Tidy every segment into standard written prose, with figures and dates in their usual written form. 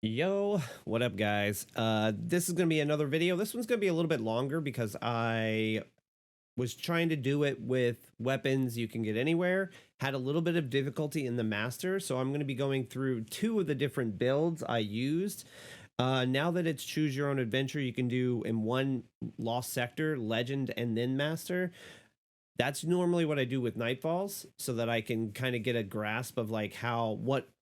Yo, what up guys? This is gonna be another video. This one's gonna be a little bit longer because I was trying to do it with weapons you can get anywhere. Had a little bit of difficulty in the master, so I'm gonna be going through two of the different builds I used. Now that it's choose your own adventure, you can do in one lost sector, legend, and then master. That's normally what I do with Nightfalls, so that I can kind of get a grasp of like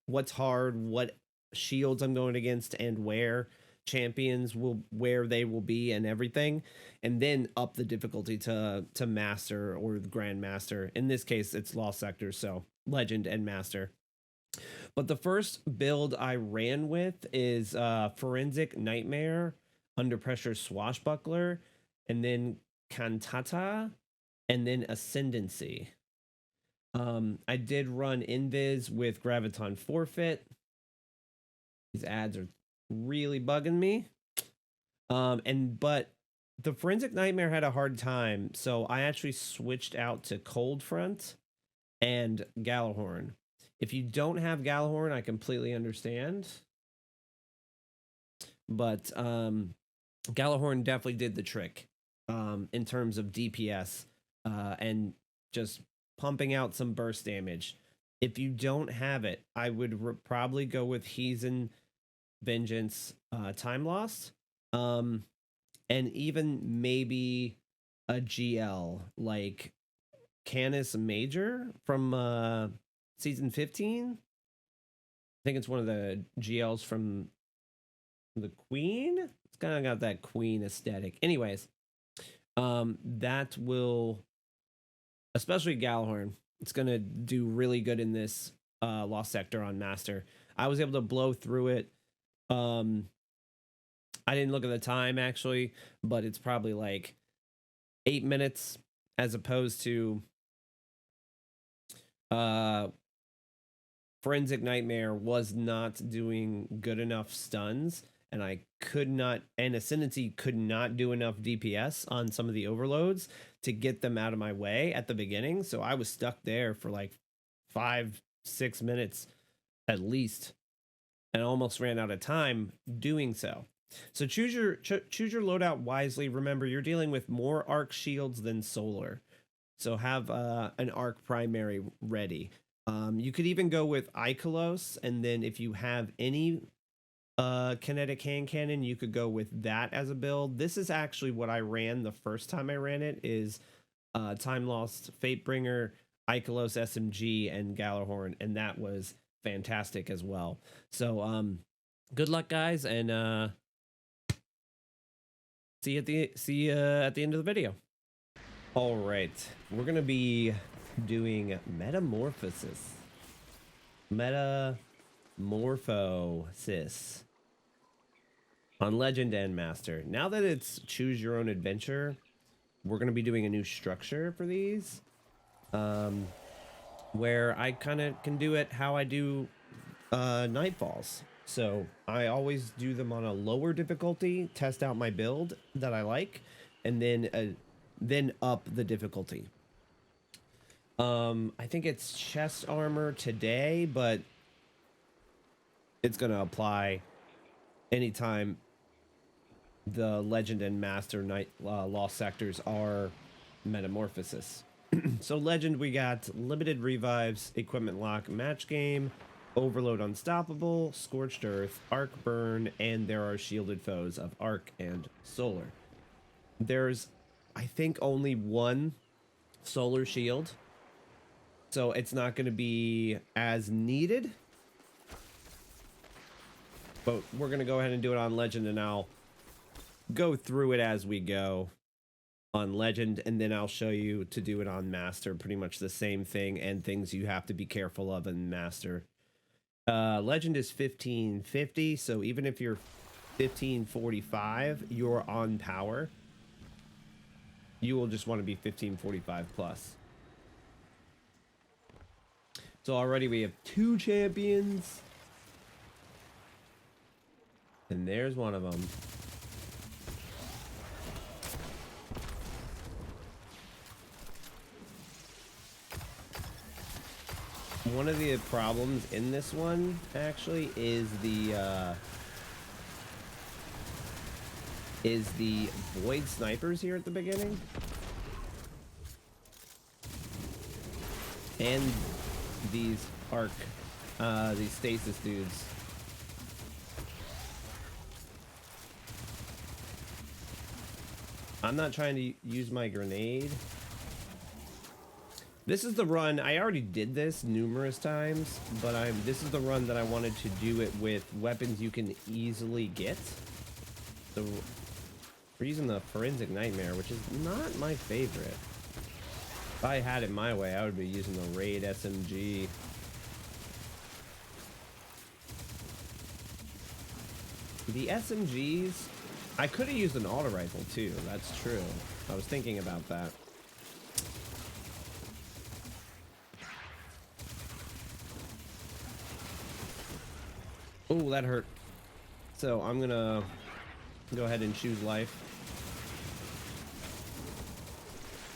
what's hard, what shields I'm going against, and where champions where they will be and everything, and then up the difficulty to master or the grandmaster. In this case, it's lost sectors, so legend and master. But the first build I ran with is forensic nightmare, under pressure swashbuckler, and then cantata, and then ascendancy. I did run invis with graviton forfeit. These ads are really bugging me. But the forensic nightmare had a hard time, so I actually switched out to cold front and Gjallerhorn. If you don't have Gjallerhorn, I completely understand. But Gjallerhorn definitely did the trick in terms of DPS and just pumping out some burst damage. If you don't have it, I would probably go with Heathen Vengeance, Time Lost, and even maybe a GL like Canis Major from season 15. I think it's one of the GLs from the Queen. It's kind of got that Queen aesthetic. Anyways, that will, especially Gjallerhorn, it's gonna do really good in this lost sector on master. I was able to blow through it. I didn't look at the time actually, but it's probably like 8 minutes as opposed to forensic nightmare was not doing good enough stuns, and I could not, and ascendancy could not do enough DPS on some of the overloads to get them out of my way at the beginning. So I was stuck there for like 5-6 minutes at least, and almost ran out of time doing so. So choose your loadout wisely. Remember, you're dealing with more arc shields than solar, so have an arc primary ready. You could even go with Ikelos, and then if you have any kinetic hand cannon, you could go with that as a build. This is actually what I ran the first time I ran it, is Time Lost, Fatebringer, Ikelos SMG, and Gjallerhorn, and that was fantastic as well. So good luck guys, and see you at the end of the video. All right, we're gonna be doing Metamorphosis on legend and master. Now that it's choose your own adventure, we're gonna be doing a new structure for these, where I kind of can do it how I do Nightfalls. So I always do them on a lower difficulty, test out my build that I like, and then up the difficulty. I think it's chest armor today, but it's gonna apply anytime the legend and master lost sectors are Metamorphosis. So legend, we got limited revives, equipment lock, match game, overload unstoppable, scorched earth, arc burn, and there are shielded foes of arc and solar. There's, I think, only one solar shield, so it's not going to be as needed, but we're going to go ahead and do it on legend, and I'll go through it as we go on legend, and then I'll show you to do it on master. Pretty much the same thing, and things you have to be careful of in master. Legend is 1550, so even if you're 1545, you're on power. You will just want to be 1545 plus. So already we have 2 champions, and there's one of them. One of the problems in this one actually is the is the void snipers here at the beginning. And these these stasis dudes. I'm not trying to use my grenade. This is the run. I already did this numerous times, but this is the run that I wanted to do it with weapons you can easily get. So we're using the Forensic Nightmare, which is not my favorite. If I had it my way, I would be using the Raid SMG. The SMGs, I could have used an auto rifle too. That's true. I was thinking about that. Oh, that hurt. So I'm gonna go ahead and choose life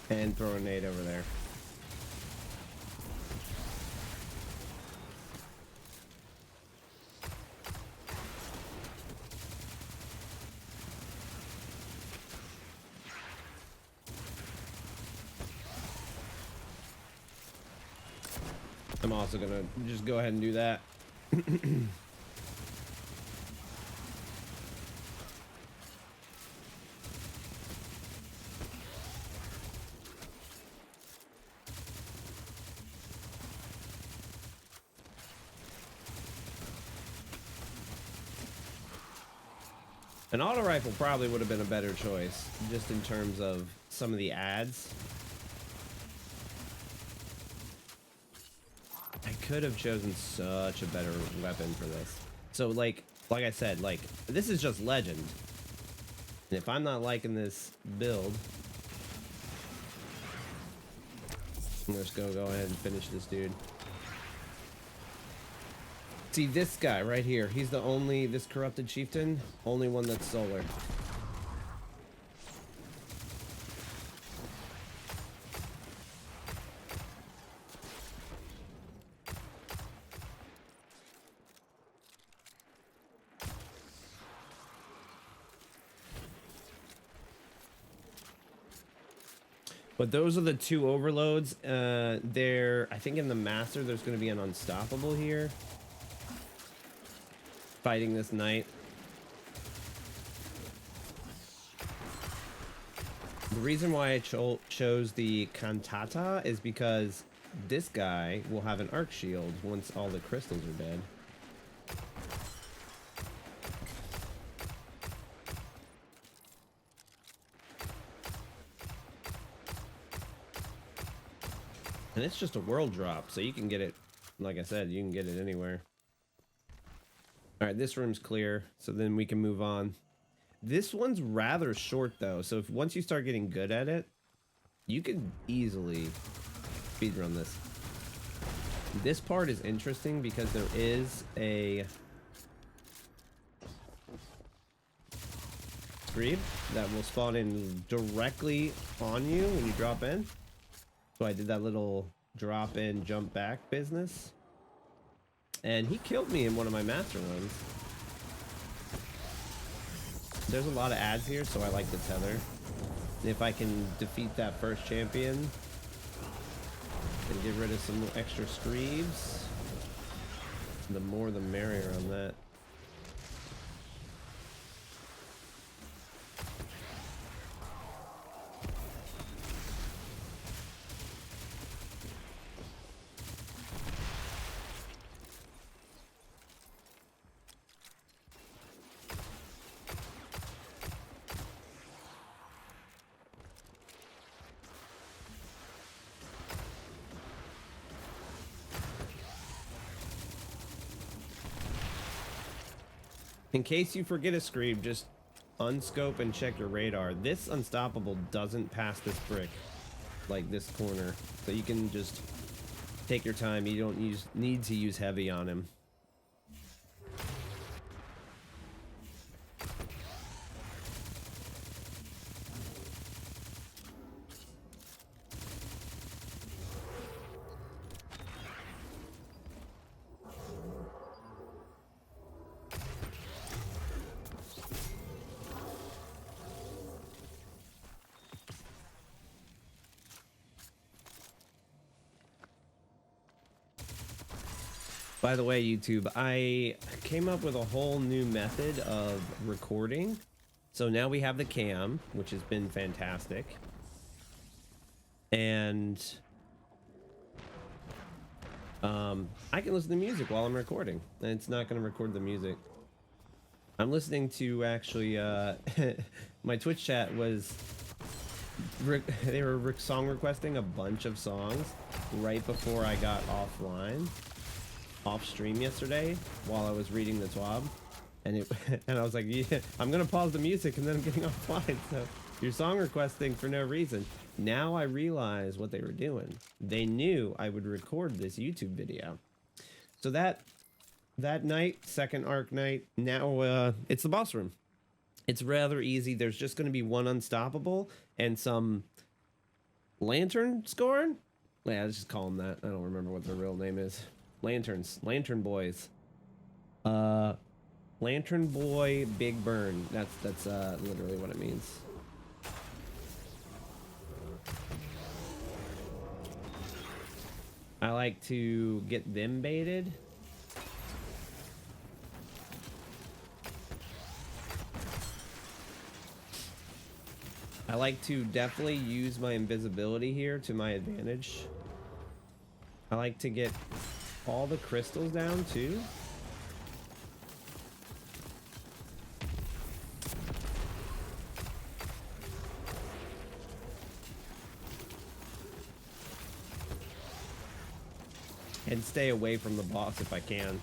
and throw a nade over there. I'm also gonna just go ahead and do that. An auto rifle probably would have been a better choice, just in terms of some of the ads. I could have chosen such a better weapon for this. So like I said, like, this is just legend. And if I'm not liking this build, I'm just gonna go ahead and finish this dude. See, this guy right here, he's the only, this corrupted chieftain, only one that's solar. But those are the two overloads. I think in the master, there's going to be an unstoppable here. Fighting this knight. The reason why I chose the cantata is because this guy will have an arc shield once all the crystals are dead. And it's just a world drop, so you can get it, like I said, you can get it anywhere. All right, this room's clear, so then we can move on. This one's rather short, though, so if once you start getting good at it, you can easily speedrun this. This part is interesting because there is a screed that will spawn in directly on you when you drop in. So I did that little drop in, jump back business. And he killed me in one of my master runs. There's a lot of ads here, so I like the tether. If I can defeat that first champion and get rid of some extra screeds, the more the merrier on that. In case you forget a screed, just unscope and check your radar. This unstoppable doesn't pass this brick, like this corner. So you can just take your time. You don't need to use heavy on him. By the way, YouTube, I came up with a whole new method of recording. So now we have the cam, which has been fantastic. And I can listen to music while I'm recording, and it's not going to record the music. I'm listening to actually my Twitch chat was they were song requesting a bunch of songs right before I got off stream yesterday while I was reading the TWAB, and I was like, yeah, I'm gonna pause the music and then I'm getting offline. So you're song requesting for no reason. Now I realize what they were doing. They knew I would record this YouTube video. So that night, second arc night, now it's the boss room. It's rather easy. There's just going to be one unstoppable and some lantern scorn. Yeah, let's just call them that. I don't remember what their real name is. Lantern boys. Lantern boy big burn. That's literally what it means. I like to get them baited. I like to definitely use my invisibility here to my advantage. I like to get all the crystals down too. And stay away from the boss if I can.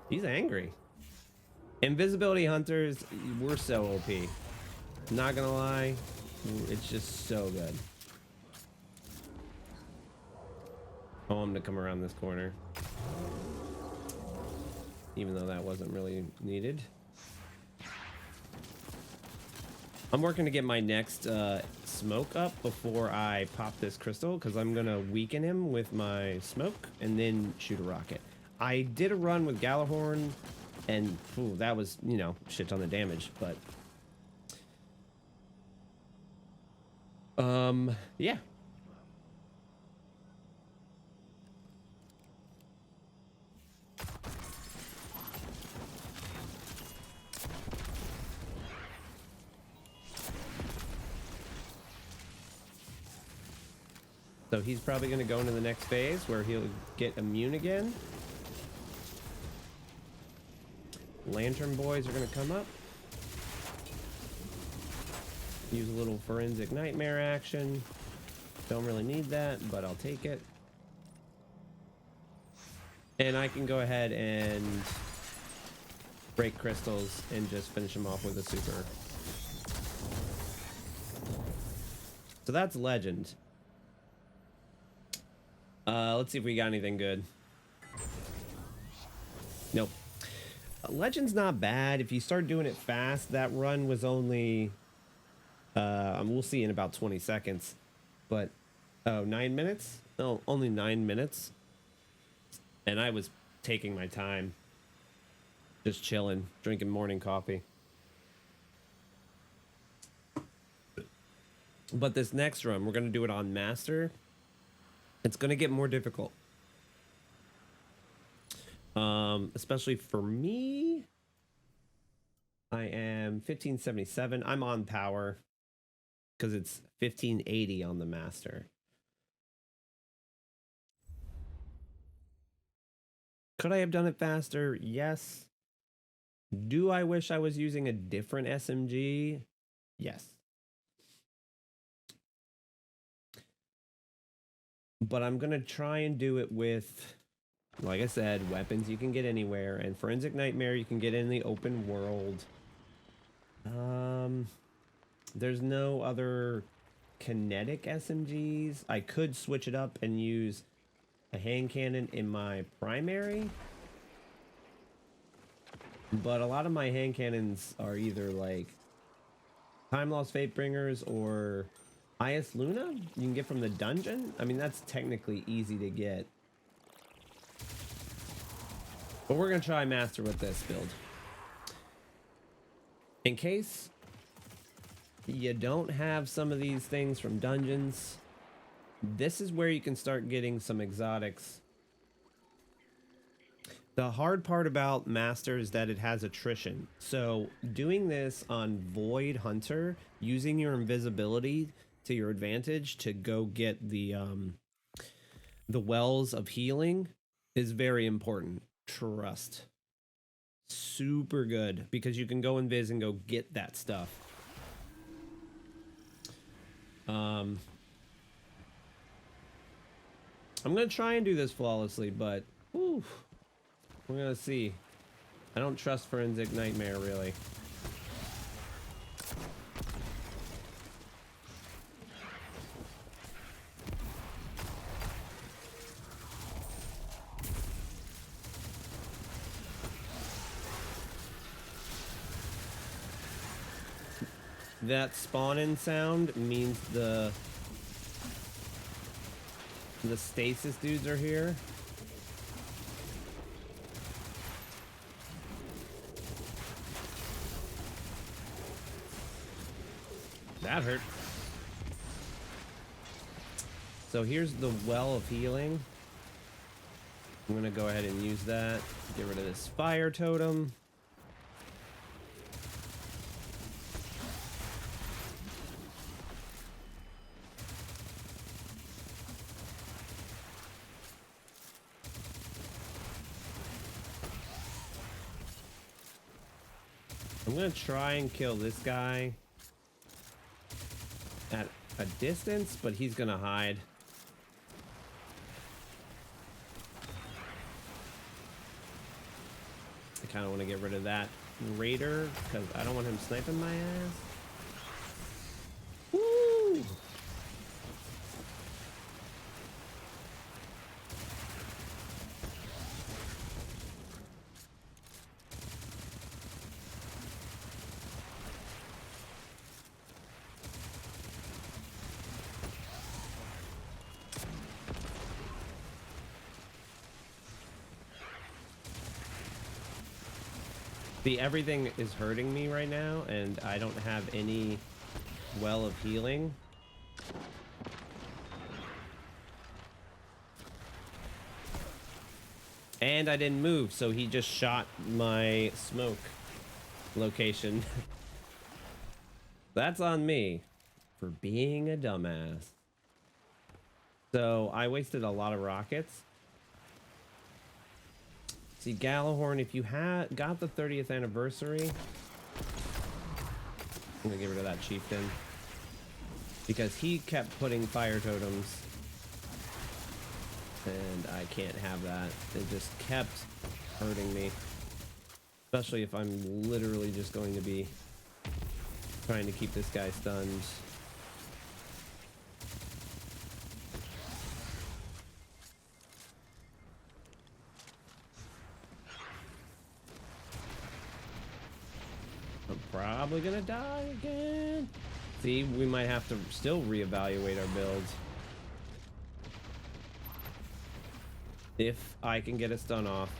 He's angry. Invisibility hunters, we're so OP. Not gonna lie, it's just so good. I want him to come around this corner. Even though that wasn't really needed. I'm working to get my next smoke up before I pop this crystal, because I'm gonna weaken him with my smoke and then shoot a rocket. I did a run with Gjallerhorn, and ooh, that was, you know, shit ton of damage, but yeah. So he's probably going to go into the next phase where he'll get immune again. Lantern boys are going to come up. Use a little forensic nightmare action. Don't really need that, but I'll take it. And I can go ahead and break crystals and just finish him off with a super. So that's legend. Let's see if we got anything good. Nope. Legend's not bad. If you start doing it fast, that run was only... we'll see in about 20 seconds. But, oh, 9 minutes? No, only 9 minutes. And I was taking my time. Just chilling, drinking morning coffee. But this next run, we're going to do it on Master. It's going to get more difficult. Especially for me. I am 1577. I'm on power because it's 1580 on the Master. Could I have done it faster? Yes. Do I wish I was using a different SMG? Yes. But I'm going to try and do it with, like I said, weapons you can get anywhere, and Forensic Nightmare you can get in the open world. There's no other kinetic SMGs. I could switch it up and use a hand cannon in my primary. But a lot of my hand cannons are either like Time Lost Fatebringers or IS Luna you can get from the dungeon. I mean, that's technically easy to get. But we're going to try Master with this build. In case you don't have some of these things from dungeons, this is where you can start getting some exotics. The hard part about Master is that it has attrition. So doing this on Void Hunter, using your invisibility to your advantage to go get the wells of healing is very important. Trust. Super good, because you can go invis and go get that stuff. I'm gonna try and do this flawlessly, but whew, we're gonna see. I don't trust Forensic Nightmare, really. That spawn-in sound means the stasis dudes are here. That hurt. So here's the well of healing. I'm gonna go ahead and use that. Get rid of this fire totem. I'm gonna try and kill this guy at a distance, but he's gonna hide. I kind of want to get rid of that raider because I don't want him sniping my ass. Woo! See, everything is hurting me right now, and I don't have any well of healing. And I didn't move, so he just shot my smoke location. That's on me for being a dumbass. So I wasted a lot of rockets. See, Gjallerhorn, if you got the 30th anniversary, I'm gonna get rid of that chieftain because he kept putting fire totems, and I can't have that. It just kept hurting me, especially if I'm literally just going to be trying to keep this guy stunned. Probably gonna die again. See, we might have to still reevaluate our builds. If I can get a stun off.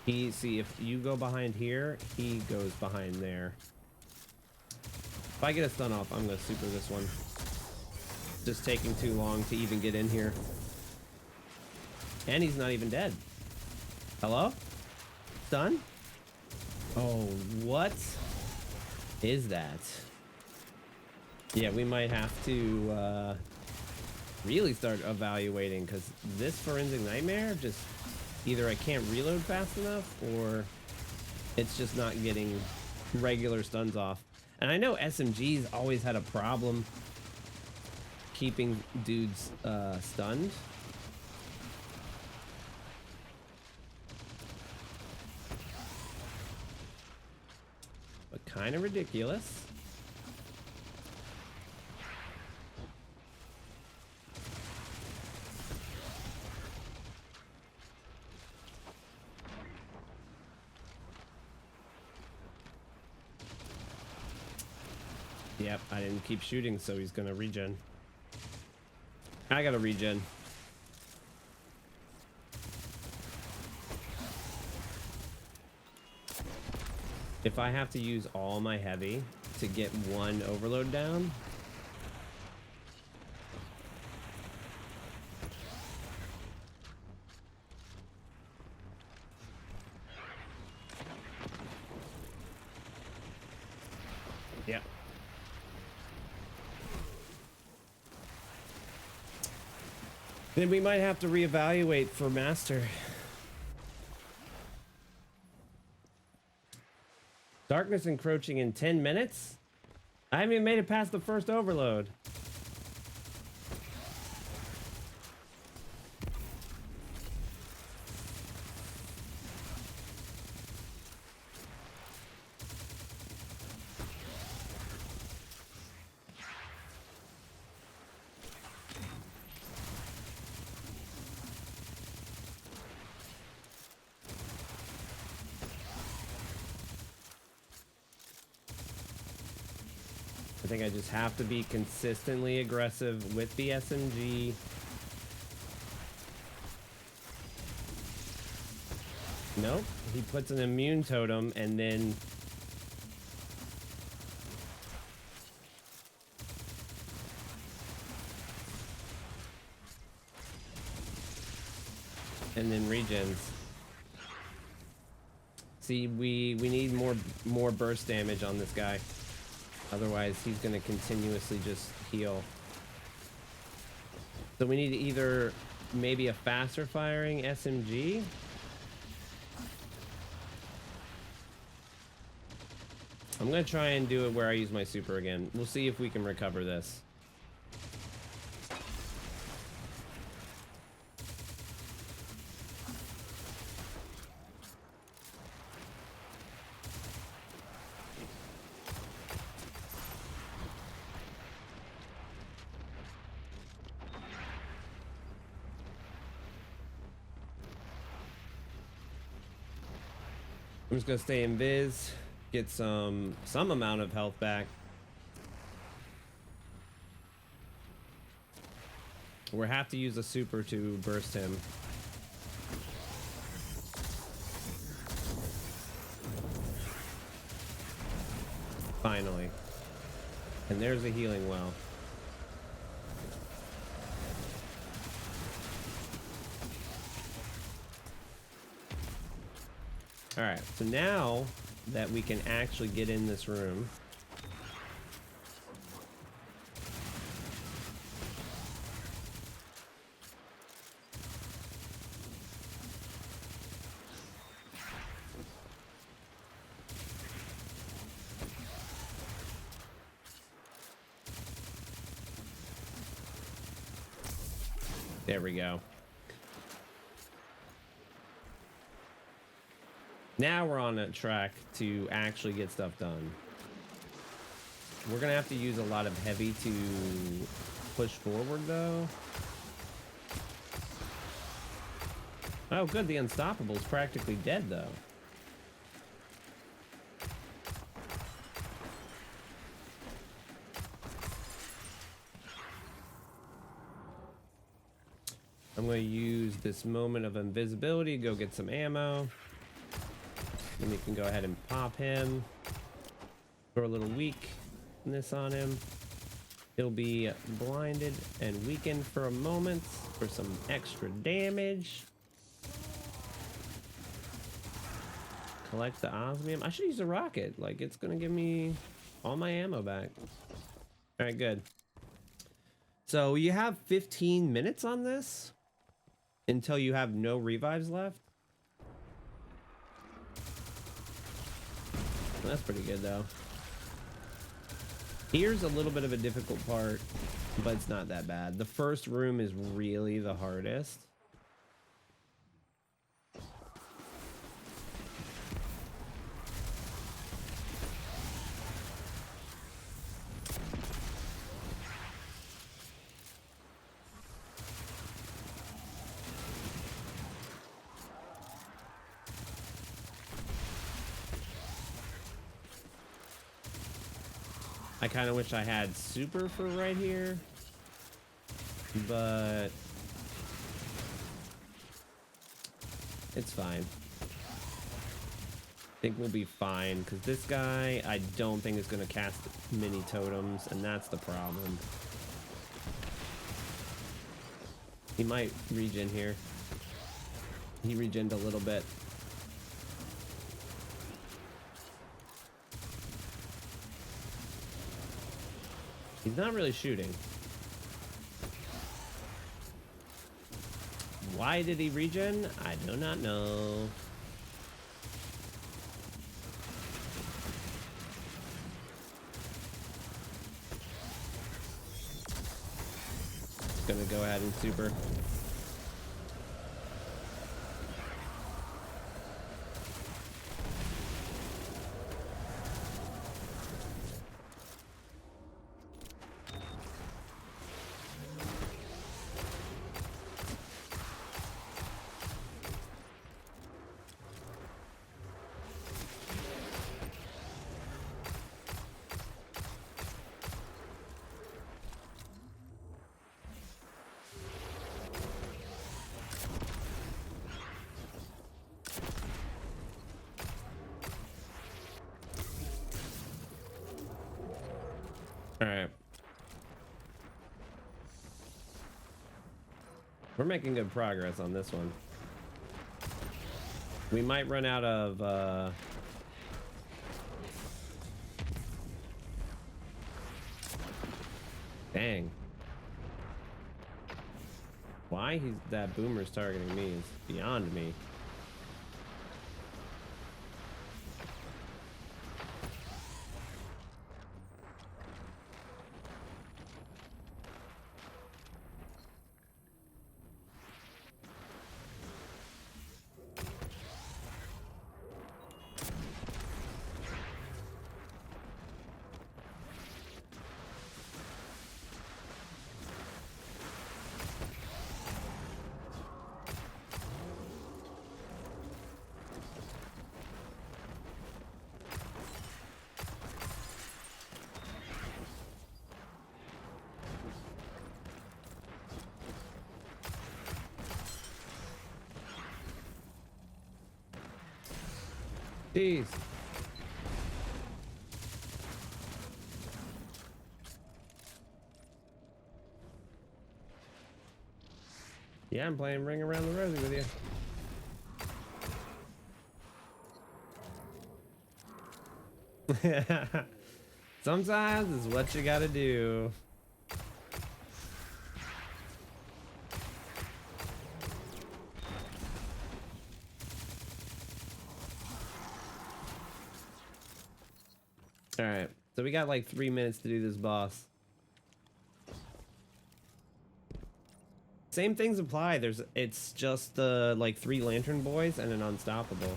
See, if you go behind here, he goes behind there. If I get a stun off, I'm gonna super this one. It's just taking too long to even get in here. And he's not even dead. Hello? Stun? Oh, what is that? Yeah, we might have to really start evaluating, because this Forensic Nightmare just either I can't reload fast enough or it's just not getting regular stuns off. And I know SMG's always had a problem keeping dudes stunned. But kind of ridiculous. Yep, I didn't keep shooting, so he's gonna regen. I gotta regen. If I have to use all my heavy to get one overload down, yeah. Then we might have to reevaluate for master. Darkness encroaching in 10 minutes? I haven't even made it past the first overload. I think I just have to be consistently aggressive with the SMG. Nope, he puts an immune totem and then regens. See, we need more burst damage on this guy. Otherwise, he's going to continuously just heal. So we need either maybe a faster firing SMG. I'm going to try and do it where I use my super again. We'll see if we can recover this. I'm just gonna stay in Viz, get some amount of health back. We'll have to use a super to burst him. Finally. And there's a healing well. All right, so now that we can actually get in this room, there we go. Now we're on a track to actually get stuff done. We're gonna have to use a lot of heavy to push forward though. Oh good, the Unstoppable's practically dead though. I'm gonna use this moment of invisibility to go get some ammo. Then we can go ahead and pop him. Throw a little weakness on him. He'll be blinded and weakened for a moment for some extra damage. Collect the osmium. I should use a rocket. Like, it's gonna give me all my ammo back. All right, good. So you have 15 minutes on this until you have no revives left. That's pretty good though. Here's a little bit of a difficult part, but it's not that bad. The first room is really the hardest. I kind of wish I had super for right here, but it's fine. think we'll be fine, because this guy, I don't think is going to cast mini totems, and that's the problem. He might regen here. He regened a little bit. He's not really shooting. Why did he regen? I do not know. Gonna go ahead and super. All right. We're making good progress on this one. We might run out of dang. Why that boomer's targeting me is beyond me. Jeez. Yeah, I'm playing Ring Around the Rosie with you. Sometimes it's what you gotta do. All right, so we got like 3 minutes to do this boss. Same things apply. It's just like 3 lantern boys and an unstoppable.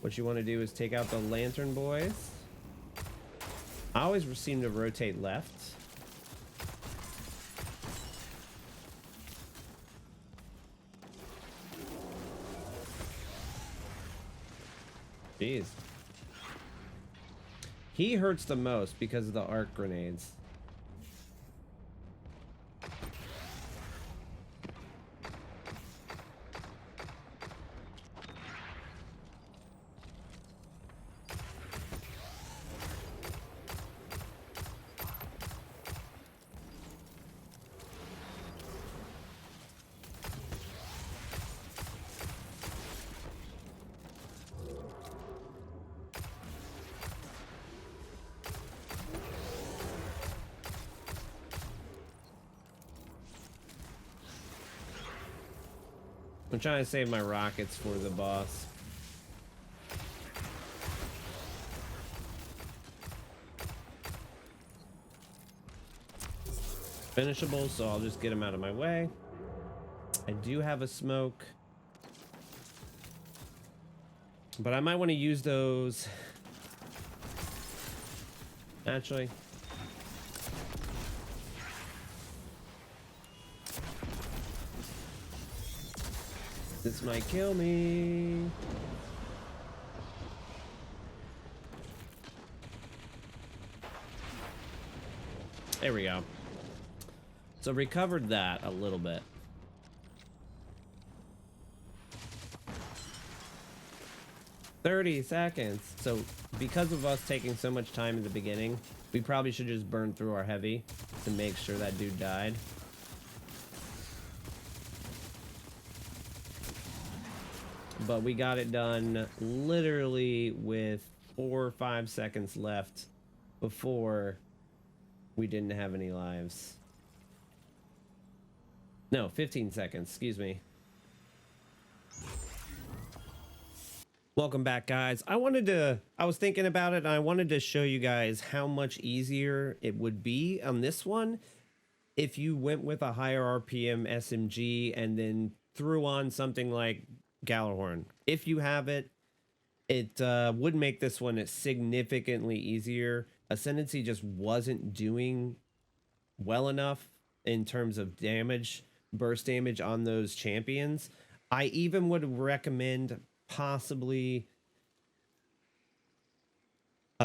What you want to do is take out the lantern boys. I always seem to rotate left. Jeez. He hurts the most because of the arc grenades. I'm trying to save my rockets for the boss. Finishable, so I'll just get him out of my way. I do have a smoke, but I might want to use those. Actually, this might kill me. There we go. So recovered that a little bit. 30 seconds. So because of us taking so much time in the beginning, we probably should just burn through our heavy to make sure that dude died. But we got it done literally with 4 or 5 seconds left before we didn't have any lives. No, 15 seconds, excuse me. Welcome back, guys. I was thinking about it and I wanted to show you guys how much easier it would be on this one if you went with a higher RPM SMG and then threw on something like Gjallerhorn. If you have it, it would make this one significantly easier. Ascendancy just wasn't doing well enough in terms of damage, burst damage on those champions. I even would recommend possibly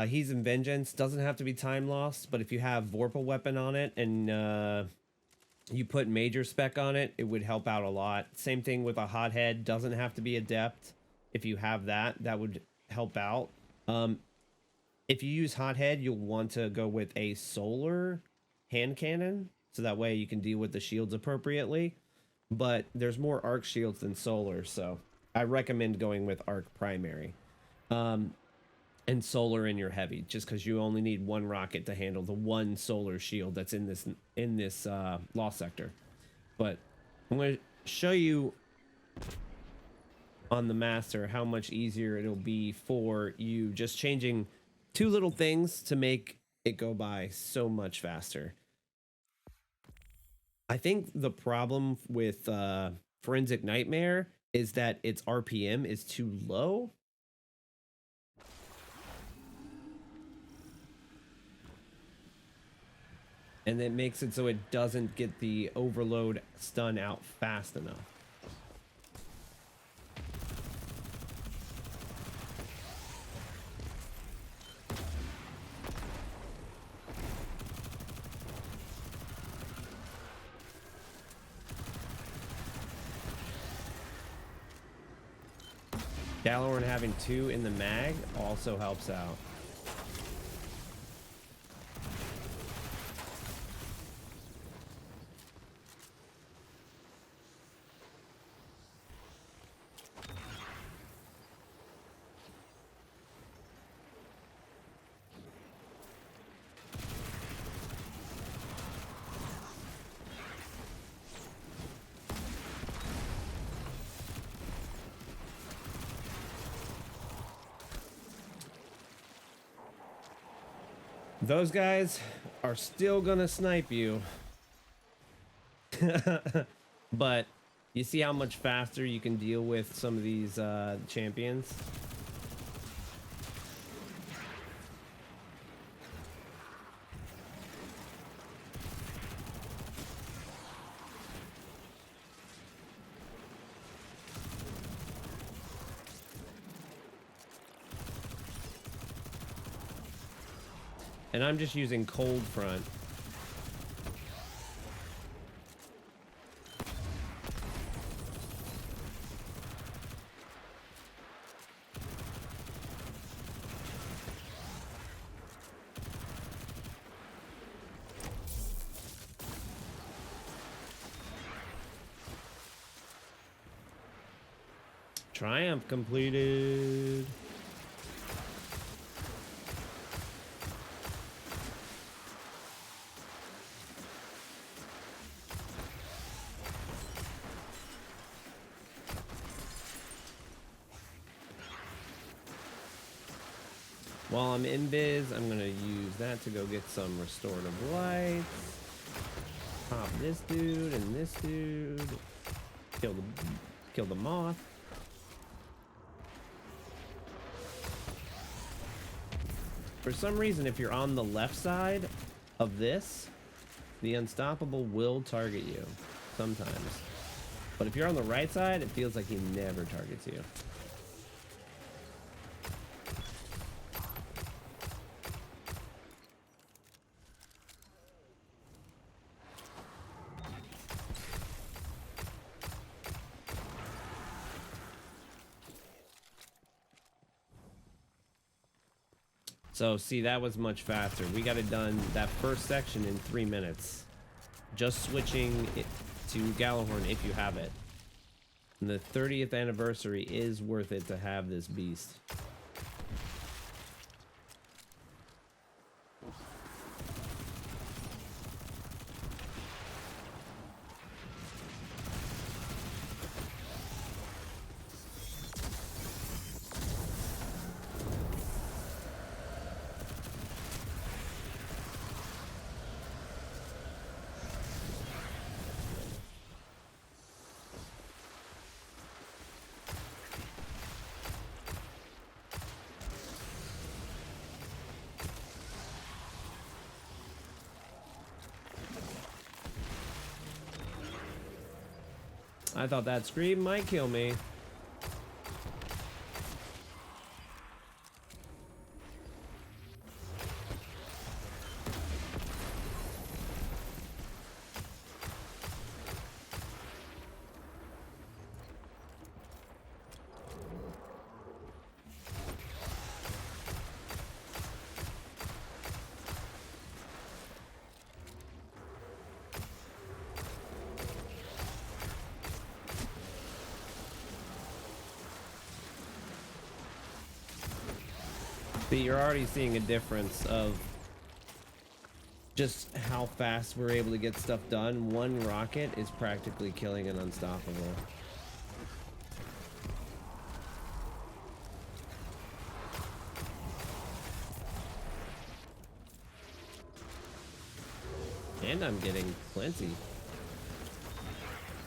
He's in Vengeance. Doesn't have to be time lost, but if you have Vorpal weapon on it and you put major spec on it, it would help out a lot. Same thing with a hothead. Doesn't have to be adept. If you have that, that would help out. If you use hothead, you'll want to go with a solar hand cannon, so that way you can deal with the shields appropriately. But there's more arc shields than solar, so I recommend going with arc primary. And solar in your heavy, just because you only need one rocket to handle the one solar shield that's in this lost sector. But I'm going to show you on the master how much easier it'll be for you, just changing 2 little things to make it go by so much faster. I think the problem with Forensic Nightmare is that its RPM is too low. And it makes it so it doesn't get the overload stun out fast enough. Gjallerhorn having 2 in the mag also helps out. Those guys are still gonna snipe you. But you see how much faster you can deal with some of these champions? And I'm just using cold front. Triumph completed. While I'm in biz, I'm gonna use that to go get some restorative lights. Pop this dude and this dude. Kill the moth. For some reason, if you're on the left side of this, the unstoppable will target you sometimes. But if you're on the right side, it feels like he never targets you. So see, that was much faster. We got it done that first section in 3 minutes. Just switching it to Gjallerhorn if you have it. And the 30th anniversary is worth it to have this beast. I thought that scream might kill me. But you're already seeing a difference of just how fast we're able to get stuff done. One rocket is practically killing an unstoppable. And I'm getting plenty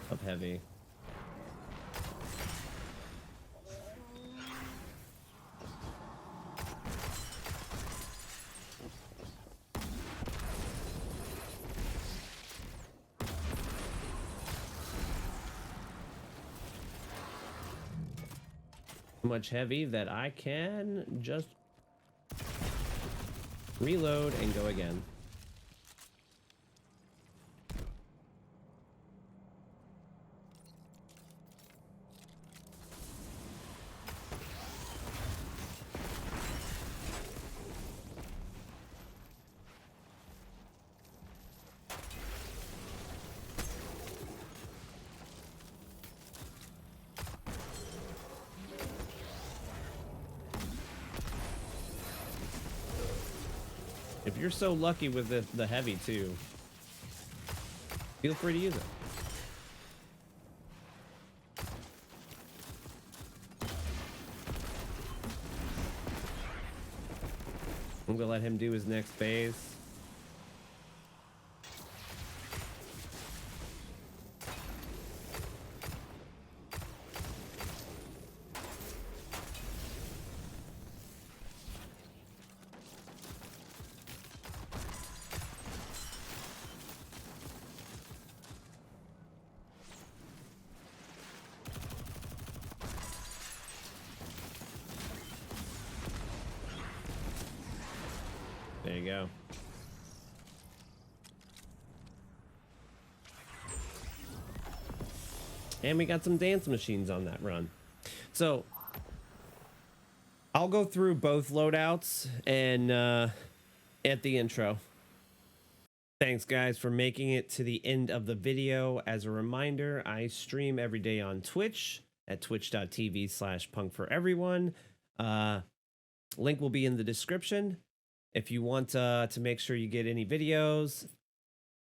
of heavy. Much heavy that I can just reload and go again. If you're so lucky with the heavy too, feel free to use it. I'm gonna let him do his next phase. There you go. And we got some dance machines on that run. So I'll go through both loadouts and at the intro. Thanks guys for making it to the end of the video. As a reminder, I stream every day on Twitch at twitch.tv/punkforeveryone. Link will be in the description. If you want to make sure you get any videos,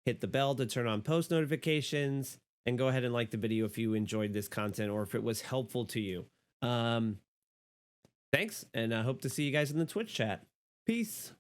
hit the bell to turn on post notifications, and go ahead and like the video if you enjoyed this content or if it was helpful to you. Thanks, and I hope to see you guys in the Twitch chat. Peace.